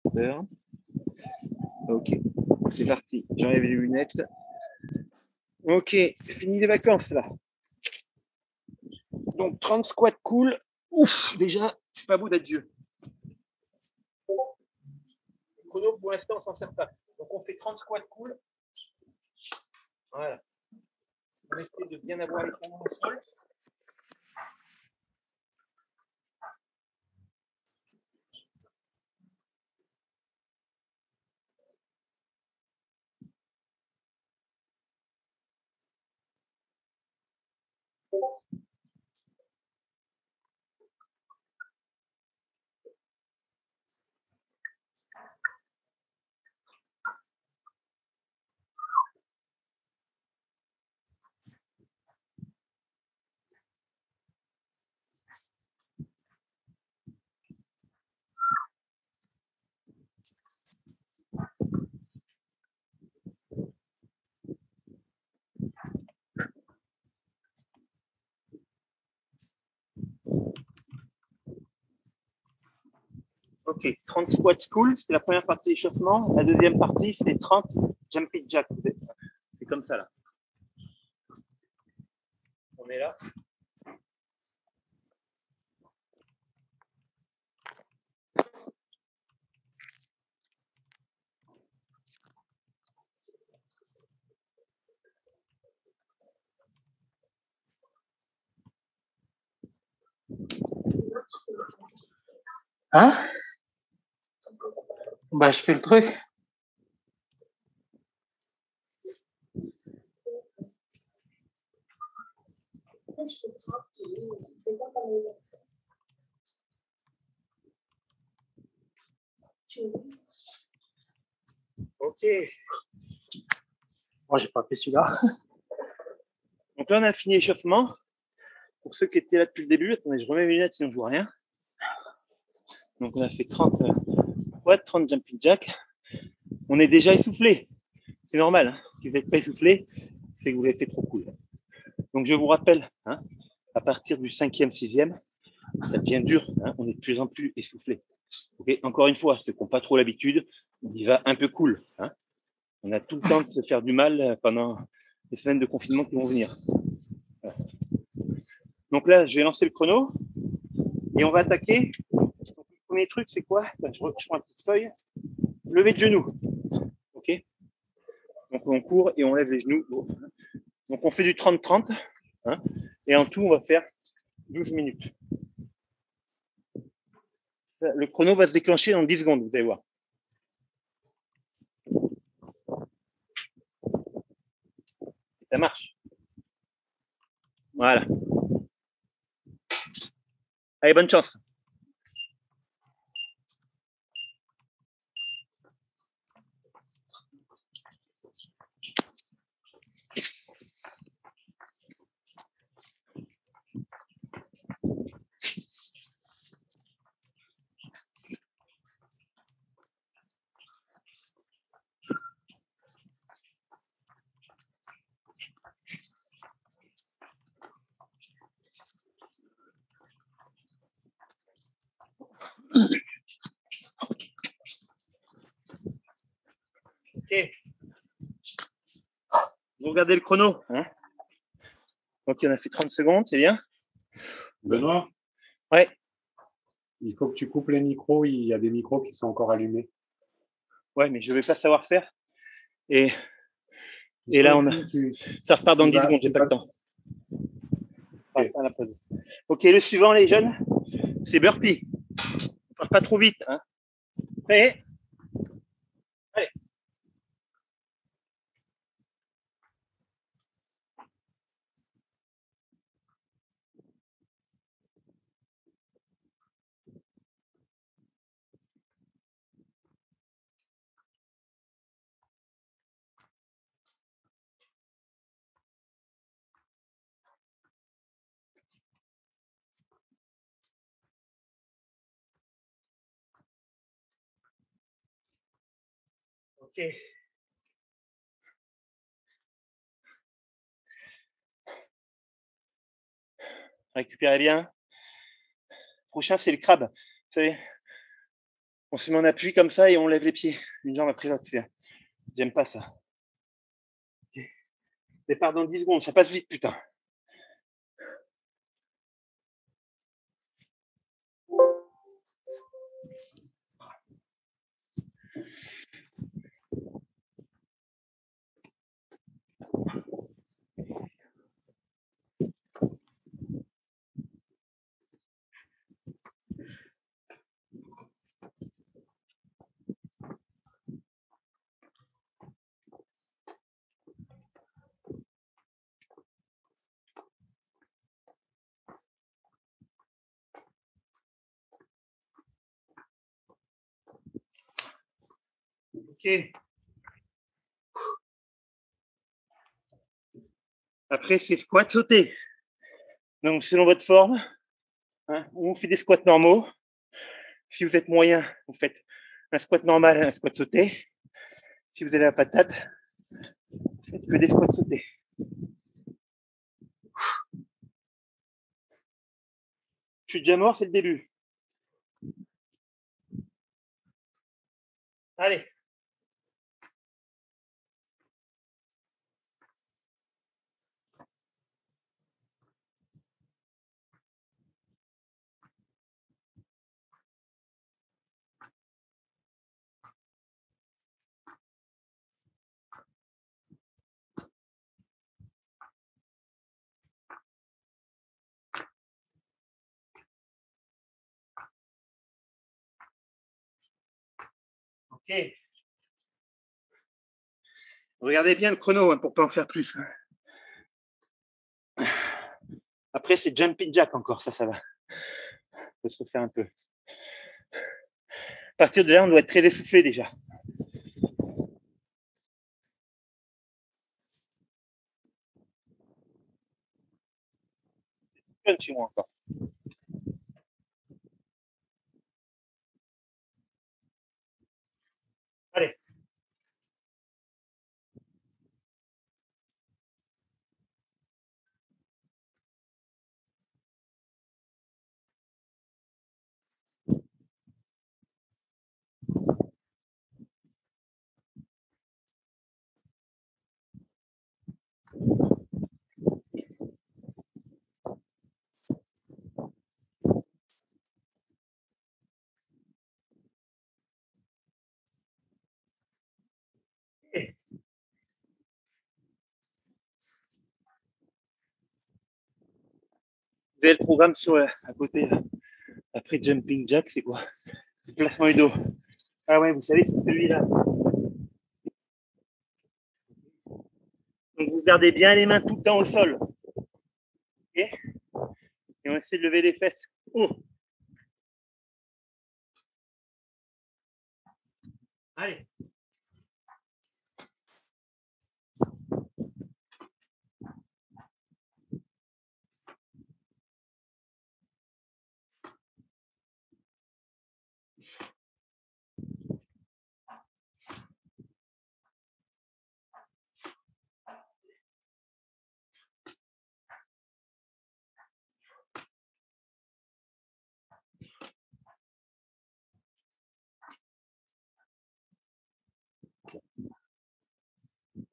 hauteur. Ok, c'est parti. J'enlève les lunettes. Ok, fini les vacances là. Donc 30 squats cool. Ouf, déjà, c'est pas beau d'être vieux. Le chrono, pour l'instant, on s'en sert pas. Donc on fait 30 squats cool. Voilà. On essaie de bien avoir les talons au sol. Ok, 30 squats cool, c'est la première partie d'échauffement. La deuxième partie, c'est 30 jumping jack. C'est comme ça là. On est là. Hein? Bah, je fais le truc. Ok. Moi, j'ai pas fait celui-là. Donc là, on a fini l'échauffement. Pour ceux qui étaient là depuis le début, attendez, je remets mes lunettes sinon je vois rien. Donc on a fait 30 squats, 30 jumping jack. On est déjà essoufflé. C'est normal. Hein. Si vous n'êtes pas essoufflé, c'est que vous l'avez fait trop cool. Donc je vous rappelle, hein, à partir du 5e, 6e, ça devient dur. Hein, on est de plus en plus essoufflé. Okay, encore une fois, ceux qui n'ont pas trop l'habitude, on y va un peu cool. Hein. On a tout le temps de se faire du mal pendant les semaines de confinement qui vont venir. Voilà. Donc là, je vais lancer le chrono et on va attaquer. Donc, le premier truc, c'est quoi? Je prends une petite feuille. Lever de genoux. Ok. Donc on court et on lève les genoux. Donc on fait du 30-30. Hein, et en tout, on va faire 12 minutes. Ça, le chrono va se déclencher dans 10 secondes, vous allez voir. Et ça marche. Voilà. Allez, bonne chance. Ok. Vous regardez le chrono. Hein, donc, il en a fait 30 secondes, c'est bien. Benoît? Ouais. Il faut que tu coupes les micros. Il y a des micros qui sont encore allumés. Ouais, mais je ne vais pas savoir faire. Et là, ça repart dans 10 secondes, j'ai pas le temps. Okay. Ça, la pause. Ok, le suivant, les jeunes, c'est burpee. On part pas trop vite. Hein. Prêt? Allez. Ok. Récupérez bien. Prochain, c'est le crabe. Vous savez, On se met en appui comme ça et on lève les pieds, une jambe après l'autre. J'aime pas ça. Okay. Départ dans 10 secondes, ça passe vite, putain. Ok. Après, c'est squat sauté. Donc, selon votre forme, hein, on fait des squats normaux. Si vous êtes moyen, vous faites un squat normal et un squat sauté. Si vous avez la patate, vous faites que des squats sautés. Je suis déjà mort, c'est le début. Allez. Ok. Regardez bien le chrono hein, pour ne pas en faire plus. Après, c'est jumping jack encore, ça va. On peut se refaire un peu. À partir de là, on doit être très essoufflé déjà. C'est chez moi encore. Allez. Vous avez le programme sur à côté. Là. Après jumping jack, c'est quoi? Le placement du dos. Ah ouais, vous savez, c'est celui-là. Donc vous gardez bien les mains tout le temps au sol. Okay, et on essaie de lever les fesses haut. Allez.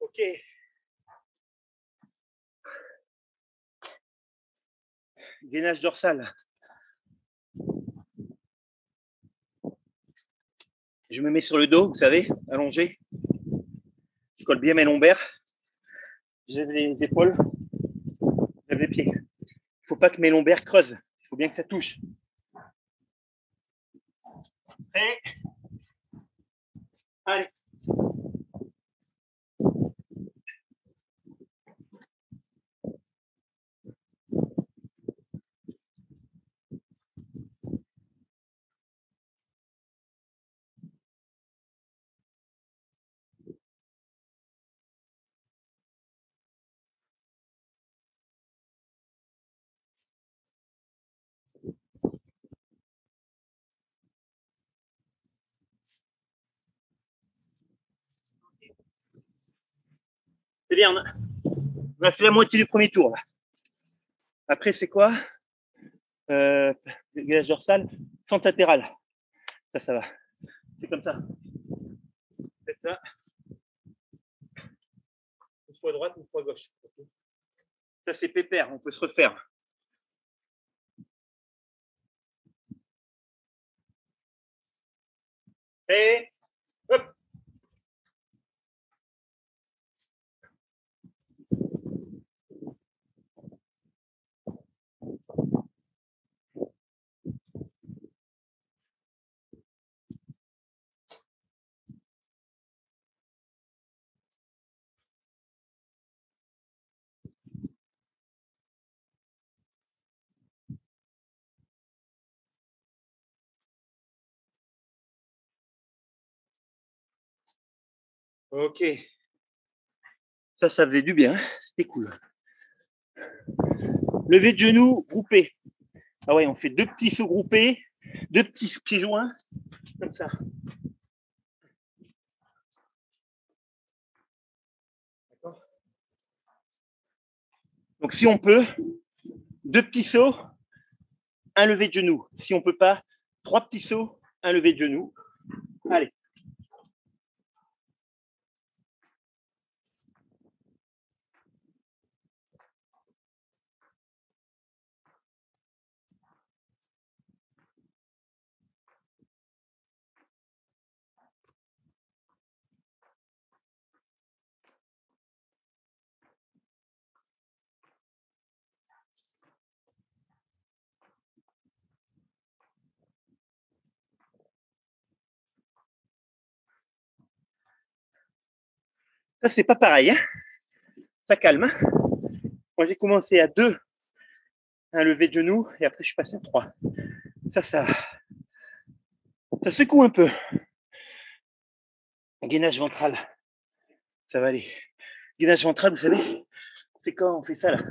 Ok. Gainage dorsal. Je me mets sur le dos, vous savez, allongé. Je colle bien mes lombaires. Je lève les épaules. Je lève les pieds. Il ne faut pas que mes lombaires creusent. Il faut bien que ça touche. Prêt? Allez. C'est bien, on a fait la moitié du premier tour. Là. Après, c'est quoi gainage dorsal, fente latérale. Ça va. C'est comme ça. Faites ça. Une fois à droite, une fois à gauche. Ça, c'est pépère, on peut se refaire. Et hop. Ok. Ça faisait du bien. C'était cool. Levé de genoux, groupé. Ah ouais, on fait 2 petits sauts groupés, 2 petits pieds joints, comme ça. D'accord. Donc si on peut, 2 petits sauts, un levé de genoux. Si on peut pas, 3 petits sauts, un levé de genoux. Allez. Ça, c'est pas pareil. Hein, ça calme. Hein. Moi, j'ai commencé à 2, un levé de genoux, et après, je suis passé à 3. Ça secoue un peu. Gainage ventral. Ça va aller. Gainage ventral, vous savez, c'est quand on fait ça là.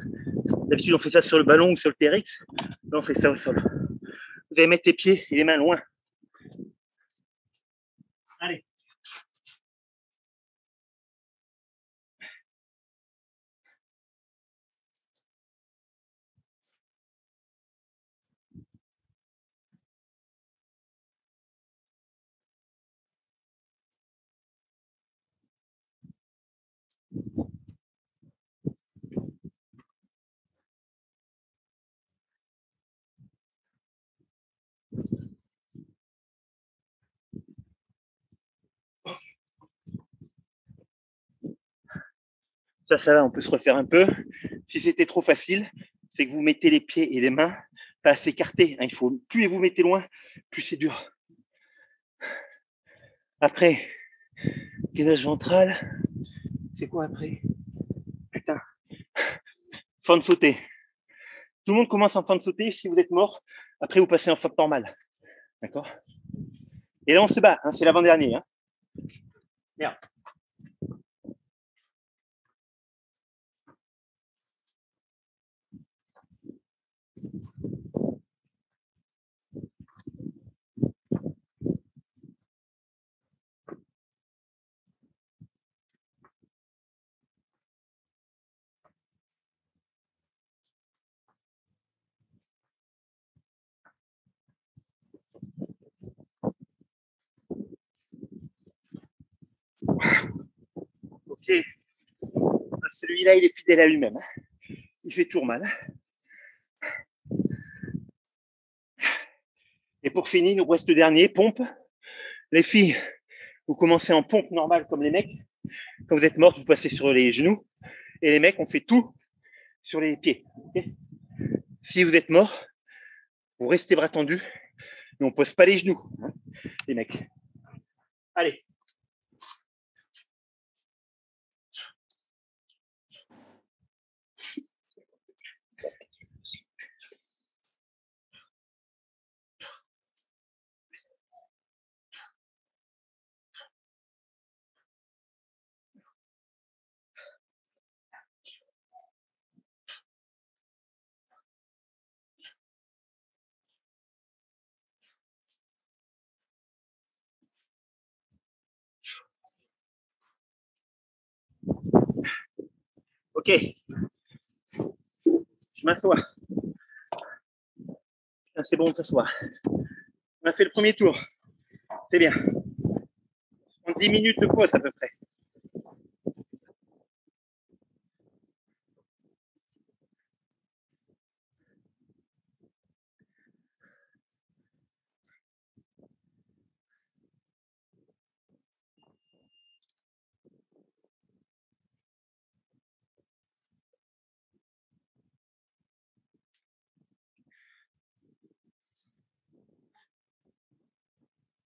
D'habitude, on fait ça sur le ballon ou sur le TRX. Là, on fait ça au sol. Vous allez mettre les pieds et les mains loin. Allez. Ça va, on peut se refaire un peu. Si c'était trop facile, c'est que vous mettez les pieds et les mains pas assez écartés. Il faut, plus vous mettez loin, plus c'est dur. Après, gainage ventral, c'est quoi après? Putain, fin de sauter. Tout le monde commence en fin de sauter. Si vous êtes mort, après vous passez en fin normale. D'accord? Et là, on se bat. Hein, c'est l'avant-dernier. Hein. Merde. Ok. Celui-là, il est fidèle à lui-même. Il fait toujours mal. Et pour finir, il nous reste le dernier, pompe. Les filles, vous commencez en pompe normale comme les mecs. Quand vous êtes morte, vous passez sur les genoux. Et les mecs, on fait tout sur les pieds. Okay, si vous êtes mort, vous restez bras tendus, mais on ne pose pas les genoux, hein, les mecs. Allez. Ok. Je m'assois. C'est bon de s'asseoir. On a fait le premier tour. C'est bien. 10 minutes de pause à peu près.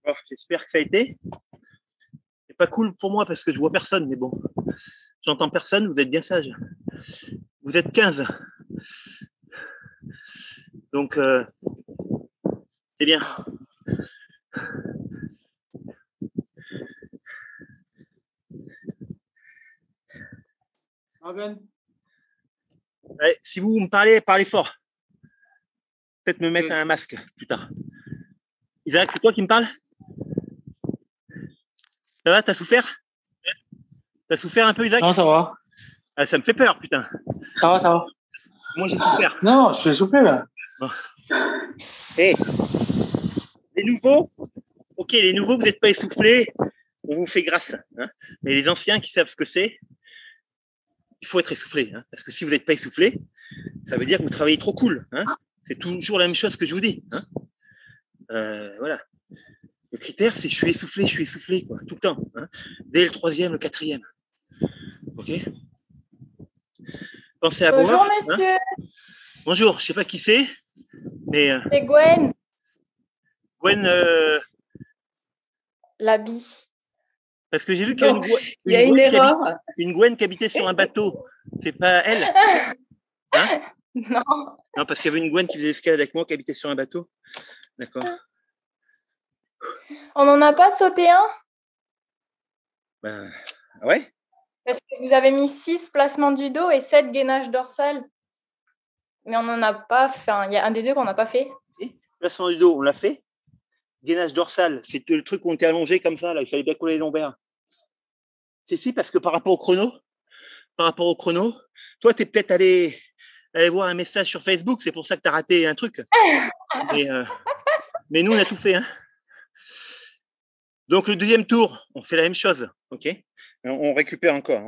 Bon, j'espère que ça a été. C'est pas cool pour moi parce que je vois personne, mais bon, j'entends personne, vous êtes bien sage. Vous êtes 15. Donc, c'est bien. Ouais, si vous me parlez, parlez fort. Peut-être me mettre un masque plus tard. Isaac, c'est toi qui me parles? Ça va, t'as souffert? T'as souffert un peu, Isaac? Non, ça va. Ah, ça me fait peur, putain. Ça va, ça va. Moi, j'ai souffert. Non, je suis essoufflé là. Hey, les nouveaux, ok, les nouveaux, vous n'êtes pas essoufflés, on vous fait grâce. Hein. Mais les anciens qui savent ce que c'est, il faut être essoufflé. Hein, parce que si vous n'êtes pas essoufflé, ça veut dire que vous travaillez trop cool. Hein. C'est toujours la même chose que je vous dis. Hein. Voilà. Le critère, c'est je suis essoufflé, quoi, tout le temps. Hein. Dès le 3e, le 4e. Ok. Pensez à Bonjour, boire. monsieur. Hein. Bonjour, je ne sais pas qui c'est, mais C'est Gwen, Gwen, l'habit. parce que j'ai vu qu'il y a Il y a une erreur. une Gwen qui habitait sur un bateau. C'est pas elle? Hein? Non. Non, parce qu'il y avait une Gwen qui faisait l'escalade avec moi, qui habitait sur un bateau. D'accord. On n'en a pas sauté un? Ben, ouais. Parce que vous avez mis 6 placements du dos et 7 gainages dorsales. Mais on n'en a pas fait. Il y a un des deux qu'on n'a pas fait. Placement du dos, on l'a fait. Gainage dorsal, c'est le truc où on était allongé comme ça, là, il fallait bien coller les lombaires. C'est si, parce que par rapport au chrono, toi, tu es peut-être allé voir un message sur Facebook, c'est pour ça que tu as raté un truc. Mais nous, on a tout fait. Hein. Donc, le deuxième tour, on fait la même chose. Ok. On récupère encore.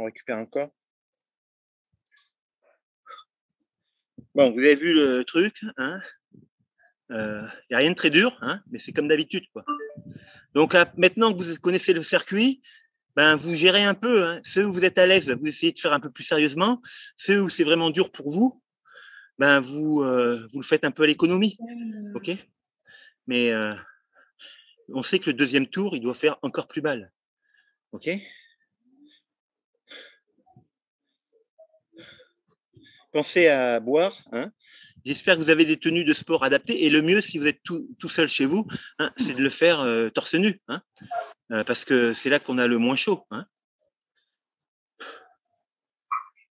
Bon, vous avez vu le truc. Hein. Y a rien de très dur, hein, mais c'est comme d'habitude, quoi. Donc maintenant que vous connaissez le circuit, ben vous gérez un peu. Hein. Ceux où vous êtes à l'aise, vous essayez de faire un peu plus sérieusement. Ceux où c'est vraiment dur pour vous, ben vous le faites un peu à l'économie, ok. Mais on sait que le deuxième tour, il doit faire encore plus mal, ok. Pensez à boire. Hein. J'espère que vous avez des tenues de sport adaptées. Et le mieux, si vous êtes tout seul chez vous, hein, c'est de le faire torse nu. Hein, parce que c'est là qu'on a le moins chaud. Hein.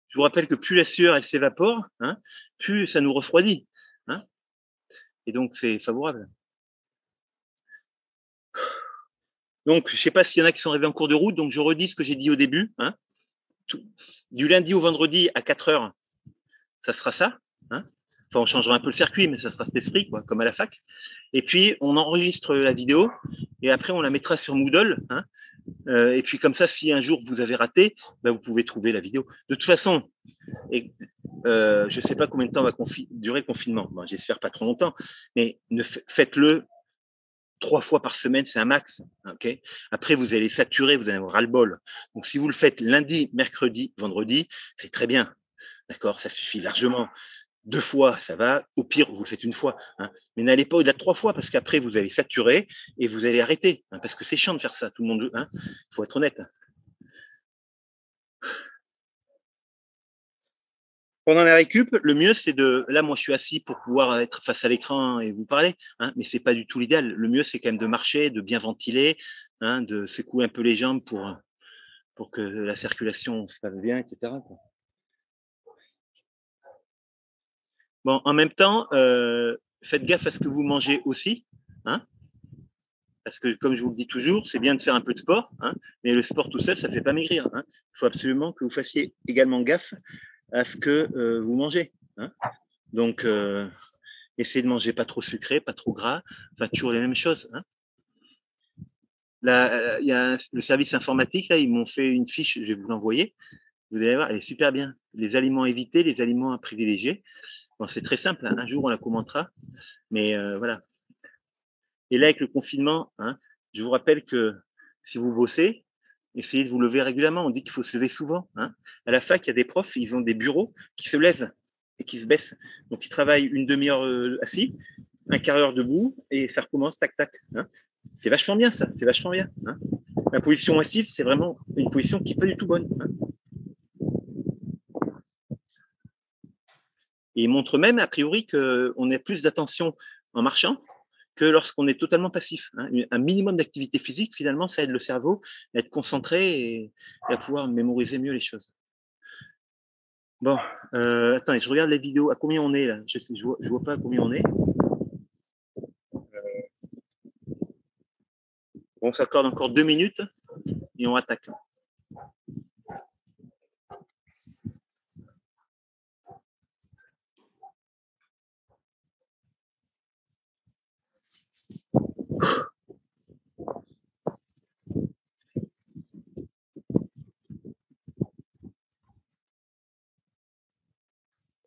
Je vous rappelle que plus la sueur elle s'évapore, hein, plus ça nous refroidit. Hein, et donc, c'est favorable. Donc, je ne sais pas s'il y en a qui sont arrivés en cours de route. Donc, je redis ce que j'ai dit au début. Hein, du lundi au vendredi à 4 heures, ça sera ça. Hein. Enfin, on changera un peu le circuit, mais ça sera cet esprit, quoi, comme à la fac. Et puis, on enregistre la vidéo et après, on la mettra sur Moodle. Hein, et puis, comme ça, si un jour vous avez raté, ben, vous pouvez trouver la vidéo. De toute façon, je ne sais pas combien de temps va durer le confinement. Bon, j'espère pas trop longtemps, mais faites-le 3 fois par semaine, c'est un max. Okay. Après, vous allez saturer, vous allez avoir ras-le-bol. Donc, si vous le faites lundi, mercredi, vendredi, c'est très bien. D'accord, ça suffit largement. 2 fois, ça va. Au pire, vous le faites 1 fois. Hein. Mais n'allez pas au-delà de 3 fois parce qu'après, vous allez saturer et vous allez arrêter. Hein, parce que c'est chiant de faire ça. Tout le monde, hein. Faut être honnête. Pendant la récup, le mieux, c'est de. Là, moi, je suis assis pour pouvoir être face à l'écran et vous parler. Hein, mais c'est pas du tout l'idéal. Le mieux, c'est quand même de marcher, de bien ventiler, hein, de secouer un peu les jambes pour que la circulation se passe bien, etc. Bon, en même temps, faites gaffe à ce que vous mangez aussi, hein, parce que comme je vous le dis toujours, c'est bien de faire un peu de sport, hein, mais le sport tout seul, ça ne fait pas maigrir. Hein. Il faut absolument que vous fassiez également gaffe à ce que vous mangez. Hein. Donc, essayez de manger pas trop sucré, pas trop gras, enfin toujours les mêmes choses. Hein. Là, il y a le service informatique, là, ils m'ont fait une fiche, je vais vous l'envoyer. Vous allez voir, elle est super bien. Les aliments à éviter, les aliments à privilégier. Bon, c'est très simple, hein. Un jour on la commentera, mais voilà. Et là, avec le confinement, hein, je vous rappelle que si vous bossez, essayez de vous lever régulièrement. On dit qu'il faut se lever souvent, hein. À la fac, il y a des profs, ils ont des bureaux qui se lèvent et qui se baissent. Donc, ils travaillent une demi-heure assis, un quart d'heure debout, et ça recommence, tac, tac, hein. C'est vachement bien, ça. C'est vachement bien, hein. La position assise, c'est vraiment une position qui n'est pas du tout bonne, hein. Et il montre même, a priori, qu'on a plus d'attention en marchant que lorsqu'on est totalement passif, hein. Un minimum d'activité physique, finalement, ça aide le cerveau à être concentré et à pouvoir mémoriser mieux les choses. Bon, attendez, je regarde la vidéo. À combien on est là? Je vois pas à combien on est. On s'accorde encore 2 minutes et on attaque.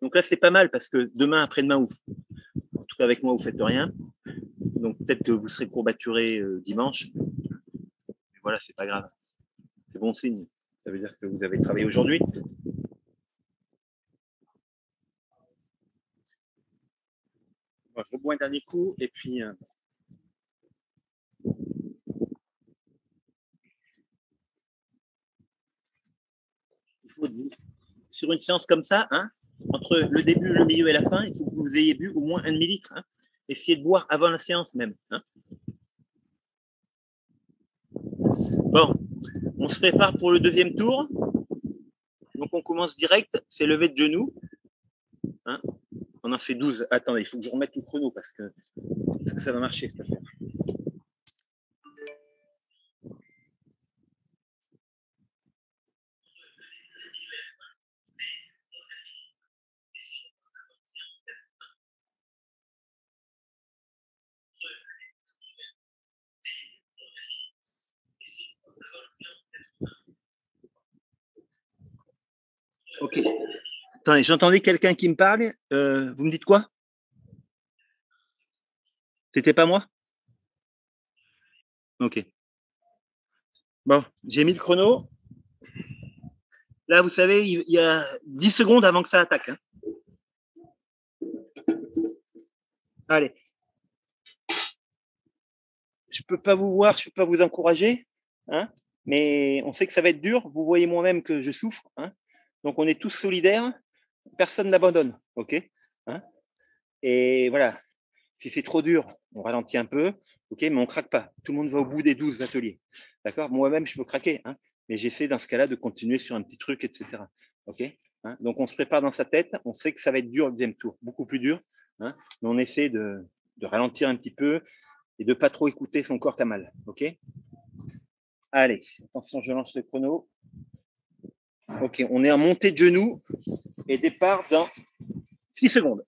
Donc là, c'est pas mal parce que demain, après-demain, en tout cas avec moi, vous faites rien. Donc peut-être que vous serez courbaturé dimanche. Mais voilà, c'est pas grave. C'est bon signe. Ça veut dire que vous avez travaillé aujourd'hui. Bon, je rebois un dernier coup et puis. Il faut, sur une séance comme ça, hein, entre le début, le milieu et la fin, il faut que vous ayez bu au moins 1 demi-litre. Hein. Essayez de boire avant la séance même. Hein. Bon, on se prépare pour le deuxième tour. Donc on commence direct, c'est levé de genoux. Hein. On en fait 12. Attendez, il faut que je remette le chrono parce que ça va marcher cette affaire. Ok. Attendez, j'entendais quelqu'un qui me parle. Vous me dites quoi? C'était pas moi? Ok. Bon, j'ai mis le chrono. Là, vous savez, il y a 10 secondes avant que ça attaque. Hein. Allez. Je peux pas vous voir, je peux pas vous encourager, hein, mais on sait que ça va être dur. Vous voyez moi-même que je souffre. Hein. Donc, on est tous solidaires. Personne n'abandonne. OK, hein. Et voilà. Si c'est trop dur, on ralentit un peu. OK, mais on craque pas. Tout le monde va au bout des 12 ateliers. D'accord. Moi-même, je peux craquer. Hein, mais j'essaie dans ce cas-là de continuer sur un petit truc, etc. OK, hein. Donc, on se prépare dans sa tête. On sait que ça va être dur le deuxième tour. Beaucoup plus dur. Hein, mais on essaie de ralentir un petit peu et de ne pas trop écouter son corps qui a mal. OK. Allez, attention, je lance le chrono. OK, on est en montée de genoux et départ dans 6 secondes.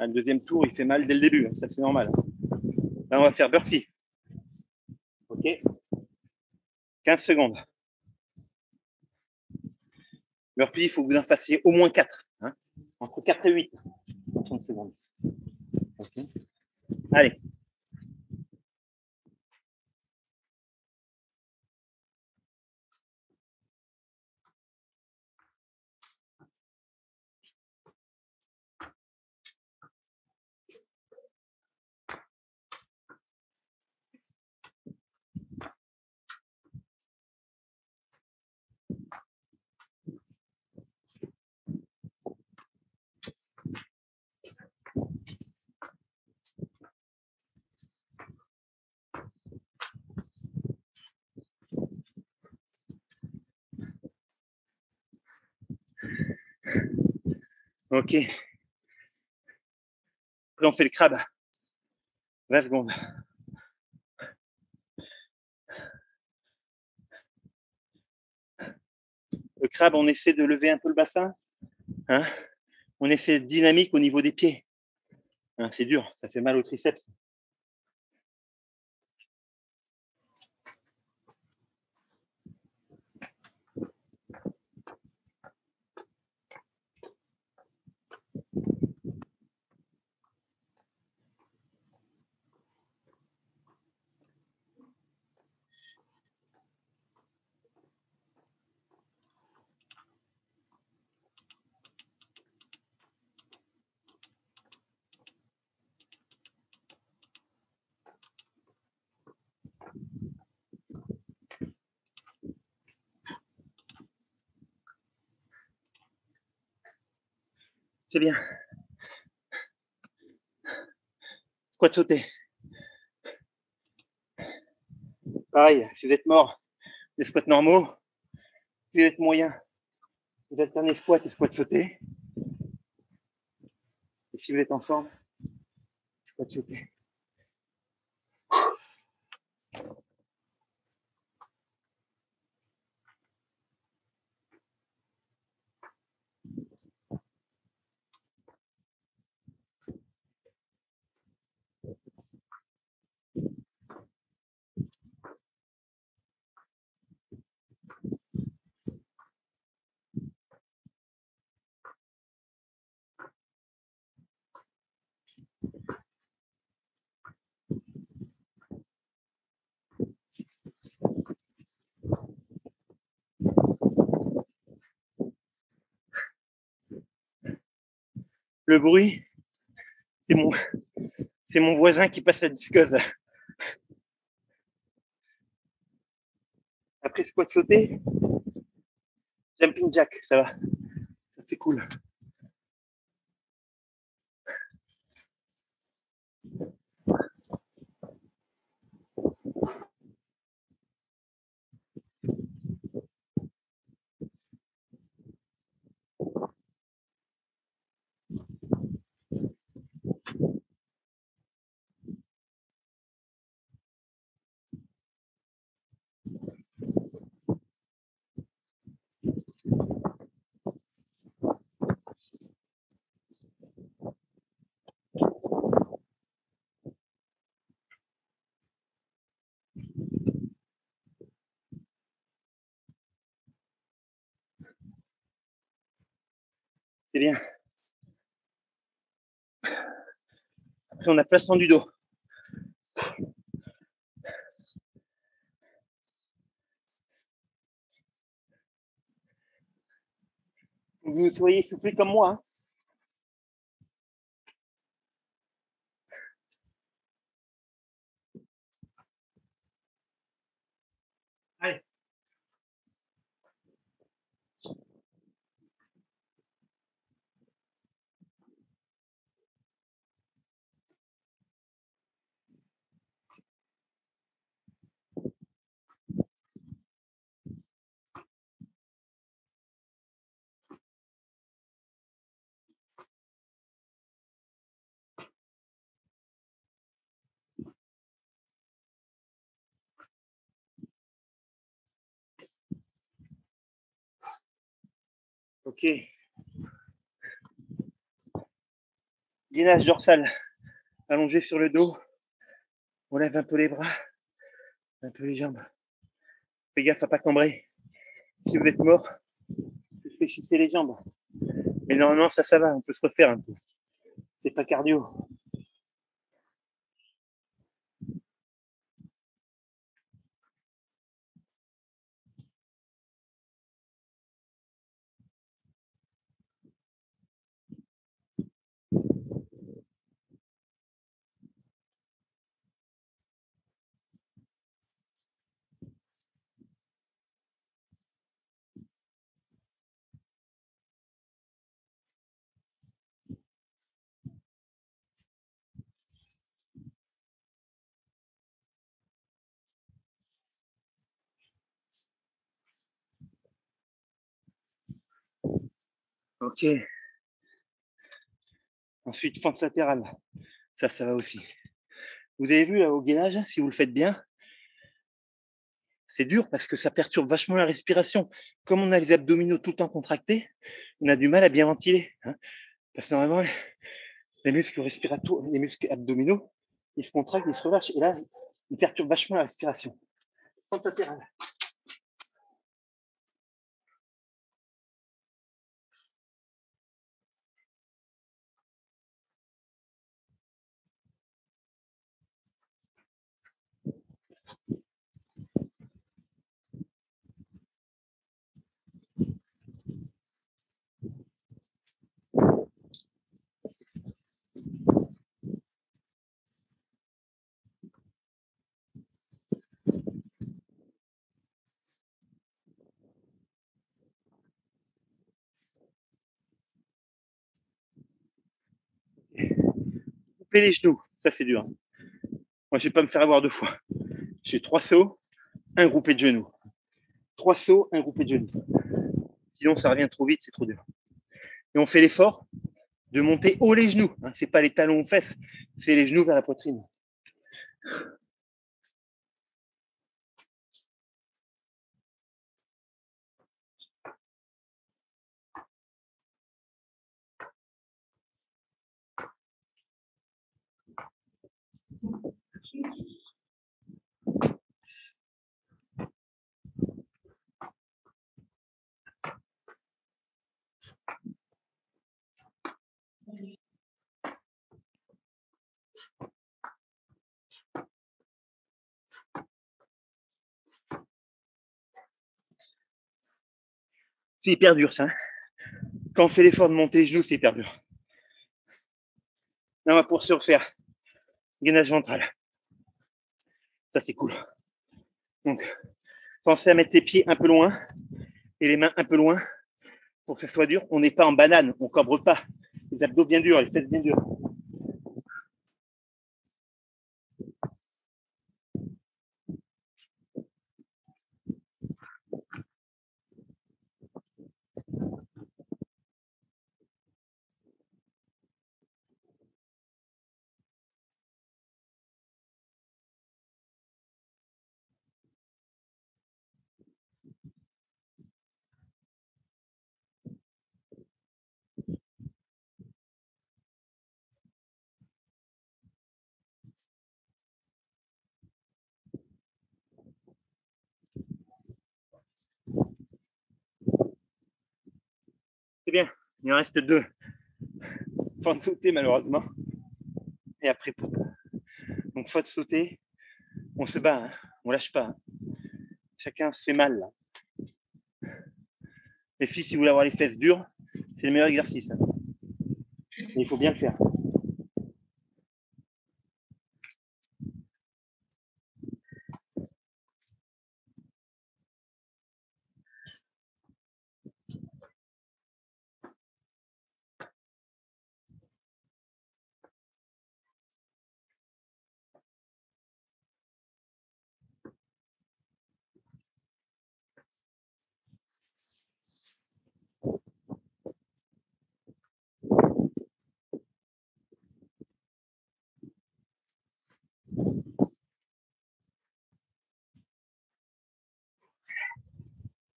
Le deuxième tour, il fait mal dès le début, ça c'est normal. Là, on va faire burpee. OK, 15 secondes. Burpee, il faut que vous en fassiez au moins 4. Hein, entre 4 et 8. 30 secondes. Okay. Allez. Ok. Après, on fait le crabe. 20 secondes. Le crabe, on essaie de lever un peu le bassin. Hein, on essaie de dynamique au niveau des pieds. Hein, c'est dur, ça fait mal au triceps. C'est bien. Squat sauté. Pareil, si vous êtes mort, les squats normaux. Si vous êtes moyen, vous alternez squat et squat sauté. Et si vous êtes en forme, squat sauté. Le bruit, c'est mon voisin qui passe la disqueuse. Après squat sauté, jumping jack, ça va. Ça, c'est cool. C'est bien. Après, on a placement du dos. Vous soyez soufflé comme moi. Hein. Allez. Ok. Gainage dorsal. Allongé sur le dos. On lève un peu les bras. Un peu les jambes. Fais gaffe à pas cambrer. Si vous êtes mort, réfléchissez les jambes. Mais normalement, ça va. On peut se refaire un peu. C'est pas cardio. Ok. Ensuite, fente latérale. Ça va aussi. Vous avez vu là, au gainage, si vous le faites bien, c'est dur parce que ça perturbe vachement la respiration. Comme on a les abdominaux tout le temps contractés, on a du mal à bien ventiler. Hein, parce que normalement, les muscles respiratoires, les muscles abdominaux, ils se contractent, ils se relâchent. Et là, ils perturbent vachement la respiration. Fente latérale. Couper les genoux, ça c'est dur. Moi, je vais pas me faire avoir deux fois. J'ai 3 sauts, un groupé de genoux. 3 sauts, un groupé de genoux. Sinon, ça revient trop vite, c'est trop dur. Et on fait l'effort de monter haut les genoux. Hein, c'est pas les talons aux fesses, c'est les genoux vers la poitrine. C'est hyper dur, ça. Hein. Quand on fait l'effort de monter les genoux, c'est hyper dur. Là, on va pour se refaire. Gainage ventral. Ça, c'est cool. Donc, pensez à mettre les pieds un peu loin et les mains un peu loin pour que ce soit dur. On n'est pas en banane, on ne cobre pas. Les abdos bien durs, les fesses bien dures. C'est bien, il en reste 2. Faut de sauter, malheureusement. Et après, donc, faut de sauter. On se bat, hein. On lâche pas. Hein. Chacun se fait mal, là. Les filles, si vous voulez avoir les fesses dures, c'est le meilleur exercice. Hein. Et il faut bien le faire.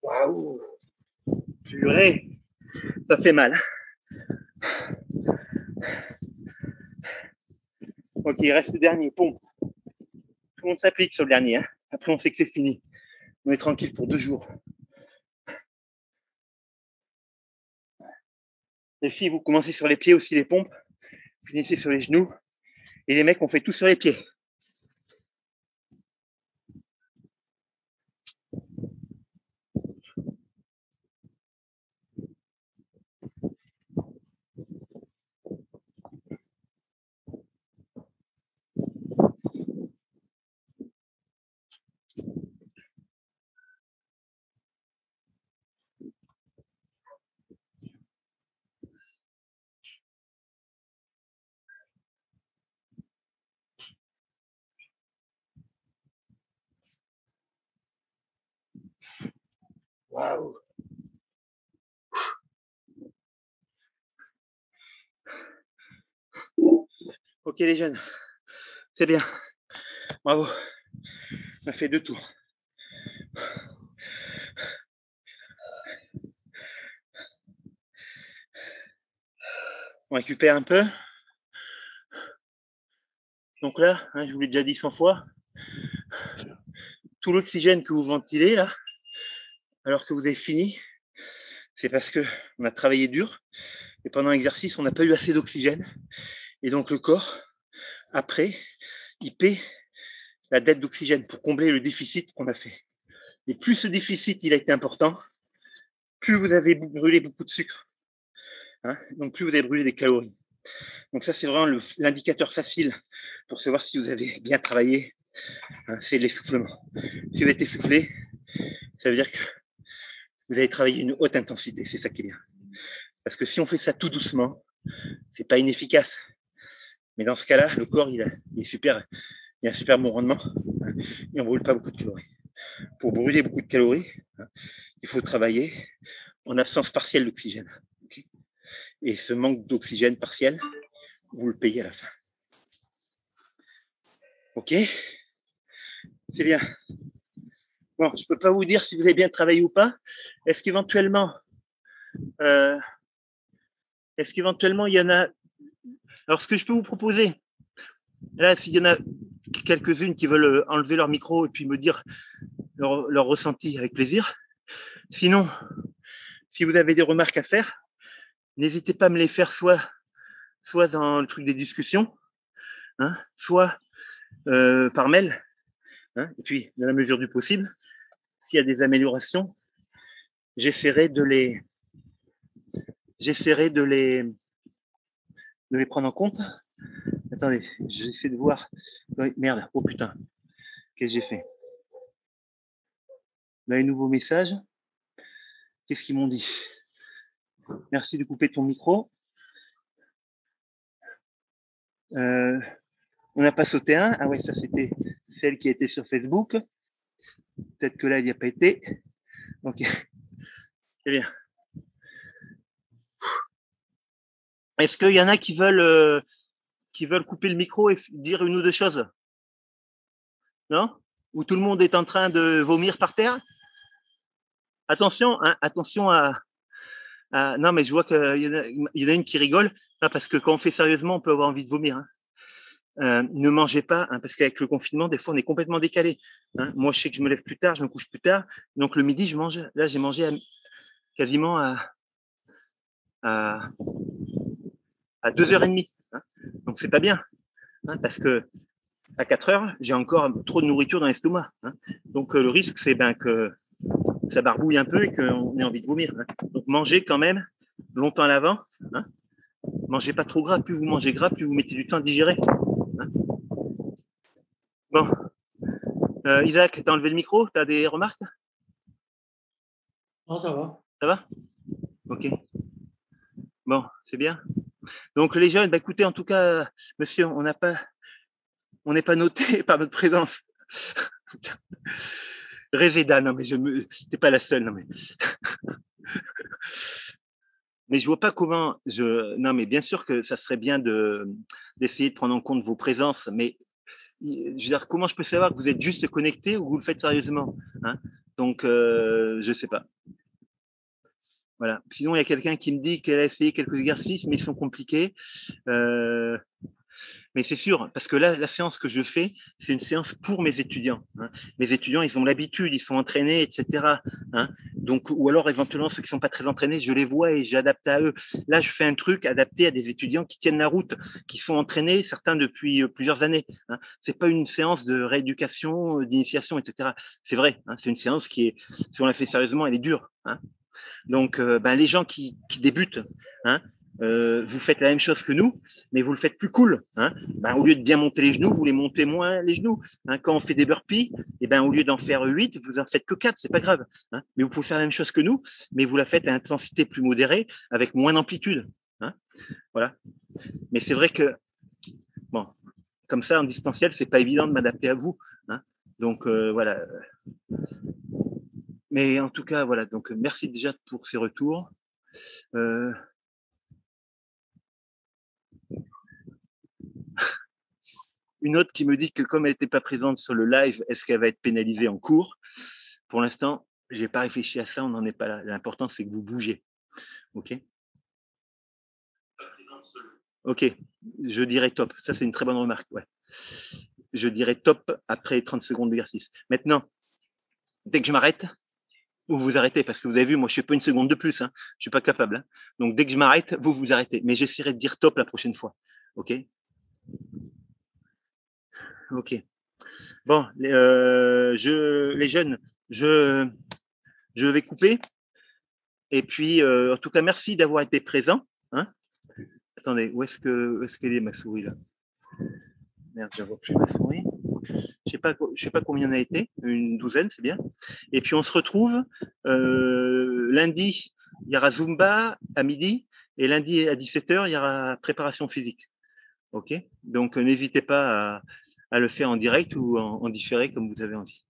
Waouh! Purée! Ça fait mal. Ok, il reste le dernier. Pompe. Tout le monde s'applique sur le dernier. Hein. Après, on sait que c'est fini. On est tranquille pour 2 jours. Les filles, vous commencez sur les pieds aussi, les pompes. Vous finissez sur les genoux. Et les mecs, on fait tout sur les pieds. Waouh! Ok les jeunes, c'est bien. Bravo. On a fait 2 tours. On récupère un peu. Donc là, hein, je vous l'ai déjà dit 100 fois, tout l'oxygène que vous ventilez là, alors que vous avez fini, c'est parce que on a travaillé dur et pendant l'exercice, on n'a pas eu assez d'oxygène. Et donc le corps, après, il paie la dette d'oxygène pour combler le déficit qu'on a fait. Et plus ce déficit il a été important, plus vous avez brûlé beaucoup de sucre. Hein, donc plus vous avez brûlé des calories. Donc ça, c'est vraiment l'indicateur facile pour savoir si vous avez bien travaillé. Hein, c'est l'essoufflement. Si vous êtes essoufflé, ça veut dire que vous avez travaillé une haute intensité. C'est ça qui est bien. Parce que si on fait ça tout doucement, c'est pas inefficace. Mais dans ce cas-là, le corps, il est super, il a un super bon rendement. Hein, et on brûle pas beaucoup de calories. Pour brûler beaucoup de calories, hein, il faut travailler en absence partielle d'oxygène. Okay, et ce manque d'oxygène partiel, vous le payez à la fin. Ok, c'est bien. Bon, je peux pas vous dire si vous avez bien travaillé ou pas. Est-ce qu'éventuellement, il y en a. Alors, ce que je peux vous proposer, là, s'il y en a quelques-unes qui veulent enlever leur micro et puis me dire leur ressenti avec plaisir. Sinon, si vous avez des remarques à faire, n'hésitez pas à me les faire soit dans le truc des discussions, hein, soit par mail. Hein, et puis, dans la mesure du possible, s'il y a des améliorations, j'essaierai de les prendre en compte. Attendez, j'essaie de voir. Merde, oh putain, qu'est-ce que j'ai fait? Là, un nouveau message. Qu'est-ce qu'ils m'ont dit? Merci de couper ton micro. On n'a pas sauté un. Ah ouais, ça c'était celle qui était sur Facebook. Peut-être que là, il n'y a pas été. Ok, c'est bien. Est-ce qu'il y en a qui veulent couper le micro et dire une ou deux choses? Non? Ou tout le monde est en train de vomir par terre? Attention, hein, attention à. Non, mais je vois qu'il y en a une qui rigole. Non, parce que quand on fait sérieusement, on peut avoir envie de vomir. Hein. Ne mangez pas, hein, parce qu'avec le confinement, des fois, on est complètement décalé. Hein. Moi, je sais que je me lève plus tard, je me couche plus tard. Donc, le midi, je mange. Là, j'ai mangé quasiment à 2h30. Hein. Donc, c'est pas bien. Hein, parce que à 4h, j'ai encore trop de nourriture dans l'estomac. Hein. Donc, le risque, c'est que ça barbouille un peu et qu'on ait envie de vomir. Hein. Donc, mangez quand même longtemps à l'avant. Hein. Mangez pas trop gras. Plus vous mangez gras, plus vous mettez du temps à digérer. Hein. Bon. Isaac, t'as enlevé le micro? T'as des remarques? Non, ça va. Ça va? Ok. Bon, c'est bien. Donc, les jeunes, écoutez, en tout cas, monsieur, on n'est pas noté par notre présence. Révéda, non, mais t'es pas la seule, non, mais. Mais je vois pas comment non, mais bien sûr que ça serait bien d'essayer de prendre en compte vos présences, mais je veux dire, comment je peux savoir que vous êtes juste connecté ou que vous le faites sérieusement, hein? Donc, je sais pas. Voilà. Sinon, il y a quelqu'un qui me dit qu'elle a essayé quelques exercices, mais ils sont compliqués. Mais c'est sûr, parce que là, la séance que je fais, c'est une séance pour mes étudiants. Hein. Mes étudiants, ils ont l'habitude, ils sont entraînés, etc. Hein. Donc, ou alors éventuellement ceux qui sont pas très entraînés, je les vois et j'adapte à eux. Là, je fais un truc adapté à des étudiants qui tiennent la route, qui sont entraînés, certains depuis plusieurs années. Hein. C'est pas une séance de rééducation, d'initiation, etc. C'est vrai, hein, c'est une séance qui est, si on la fait sérieusement, elle est dure. Hein. Donc, les gens qui débutent, hein, vous faites la même chose que nous, mais vous le faites plus cool. Hein. Au lieu de bien monter les genoux, vous les montez moins les genoux. Hein. Quand on fait des burpees, au lieu d'en faire 8, vous en faites que 4, c'est pas grave. Hein. Mais vous pouvez faire la même chose que nous, mais vous la faites à intensité plus modérée, avec moins d'amplitude. Hein. Voilà. Mais c'est vrai que, bon, comme ça, en distanciel, c'est pas évident de m'adapter à vous. Hein. Donc, voilà. Mais en tout cas, voilà. Donc, merci déjà pour ces retours. une autre qui me dit que comme elle n'était pas présente sur le live, est-ce qu'elle va être pénalisée en cours? Pour l'instant, je n'ai pas réfléchi à ça, on n'en est pas là. L'important, c'est que vous bougez. OK? OK, je dirais top. Ça, c'est une très bonne remarque. Ouais. Je dirais top après 30 secondes d'exercice. Maintenant, dès que je m'arrête, vous vous arrêtez, parce que vous avez vu, moi, je ne fais pas une seconde de plus. Hein. Je ne suis pas capable. Hein. Donc, dès que je m'arrête, vous vous arrêtez. Mais j'essaierai de dire top la prochaine fois. OK? OK. Bon, les jeunes, je vais couper. Et puis, en tout cas, merci d'avoir été présents. Hein. Attendez, où est-ce qu'elle est ma souris là? Merde, je ne vois plus ma souris. Je sais pas combien il y en a été, une douzaine, c'est bien. Et puis on se retrouve lundi, il y aura Zumba à midi, et lundi à 17h, il y aura préparation physique. OK? Donc n'hésitez pas à le faire en direct ou en différé comme vous avez envie.